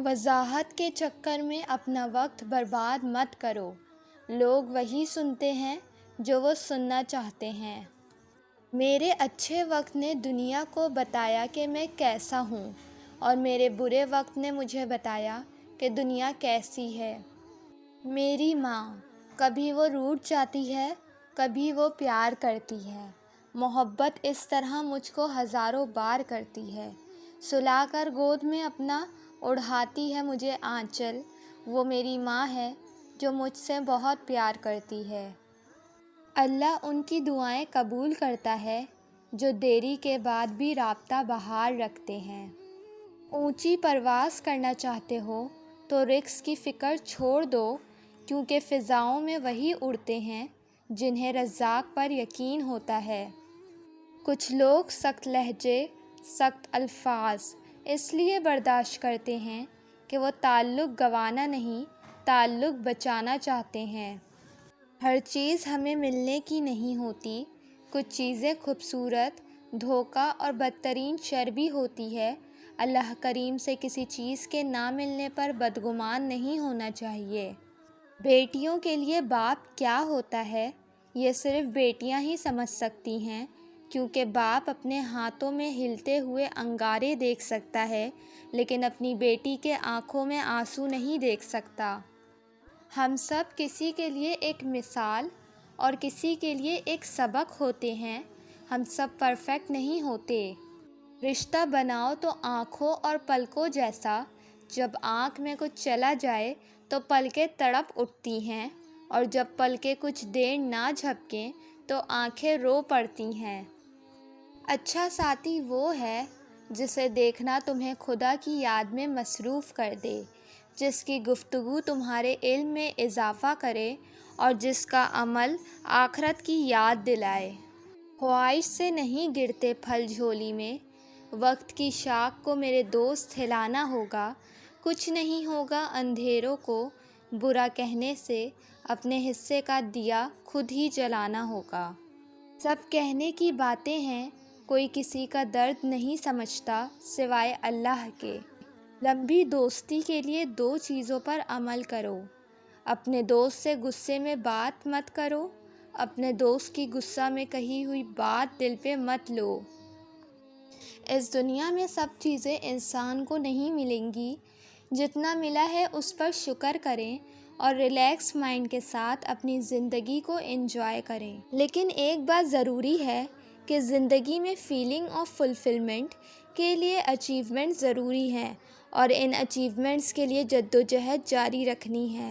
وضاحت کے چکر میں اپنا وقت برباد مت کرو۔ لوگ وہی سنتے ہیں جو وہ سننا چاہتے ہیں۔ میرے اچھے وقت نے دنیا کو بتایا کہ میں کیسا ہوں، اور میرے برے وقت نے مجھے بتایا کہ دنیا کیسی ہے۔ میری ماں، کبھی وہ روٹھ جاتی ہے، کبھی وہ پیار کرتی ہے۔ محبت اس طرح مجھ کو ہزاروں بار کرتی ہے، سلا کر گود میں اپنا اڑھاتی ہے مجھے آنچل۔ وہ میری ماں ہے جو مجھ سے بہت پیار کرتی ہے۔ اللہ ان کی دعائیں قبول کرتا ہے جو دیری کے بعد بھی رابطہ بحال رکھتے ہیں۔ اونچی پرواز کرنا چاہتے ہو تو رزق کی فکر چھوڑ دو، کیونکہ فضاؤں میں وہی اڑتے ہیں جنہیں رزاق پر یقین ہوتا ہے۔ کچھ لوگ سخت لہجے، سخت الفاظ اس لیے برداشت کرتے ہیں کہ وہ تعلق گنوانا نہیں، تعلق بچانا چاہتے ہیں۔ ہر چیز ہمیں ملنے کی نہیں ہوتی، کچھ چیزیں خوبصورت، دھوکہ اور بدترین شر بھی ہوتی ہے۔ اللہ کریم سے کسی چیز کے نہ ملنے پر بدگمان نہیں ہونا چاہیے۔ بیٹیوں کے لیے باپ کیا ہوتا ہے، یہ صرف بیٹیاں ہی سمجھ سکتی ہیں، کیونکہ باپ اپنے ہاتھوں میں ہلتے ہوئے انگارے دیکھ سکتا ہے، لیکن اپنی بیٹی کے آنکھوں میں آنسو نہیں دیکھ سکتا۔ ہم سب کسی کے لیے ایک مثال اور کسی کے لیے ایک سبق ہوتے ہیں۔ ہم سب پرفیکٹ نہیں ہوتے۔ رشتہ بناؤ تو آنکھوں اور پلکوں جیسا، جب آنکھ میں کچھ چلا جائے تو پلکیں تڑپ اٹھتی ہیں، اور جب پلکیں کچھ دیر نہ جھپکیں تو آنکھیں رو پڑتی ہیں۔ اچھا ساتھی وہ ہے جسے دیکھنا تمہیں خدا کی یاد میں مصروف کر دے، جس کی گفتگو تمہارے علم میں اضافہ کرے، اور جس کا عمل آخرت کی یاد دلائے۔ خواہش سے نہیں گرتے پھل جھولی میں، وقت کی شاخ کو میرے دوست ہلانا ہوگا۔ کچھ نہیں ہوگا اندھیروں کو برا کہنے سے، اپنے حصے کا دیا خود ہی جلانا ہوگا۔ سب کہنے کی باتیں ہیں، کوئی کسی کا درد نہیں سمجھتا سوائے اللہ کے۔ لمبی دوستی کے لیے دو چیزوں پر عمل کرو۔ اپنے دوست سے غصے میں بات مت کرو، اپنے دوست کی غصہ میں کہی ہوئی بات دل پہ مت لو۔ اس دنیا میں سب چیزیں انسان کو نہیں ملیں گی، جتنا ملا ہے اس پر شکر کریں اور ریلیکس مائنڈ کے ساتھ اپنی زندگی کو انجوائے کریں۔ لیکن ایک بات ضروری ہے کہ زندگی میں فیلنگ آف فلفلمنٹ کے لیے اچیومنٹ ضروری ہیں، اور ان اچیومنٹس کے لیے جدوجہد جاری رکھنی ہے۔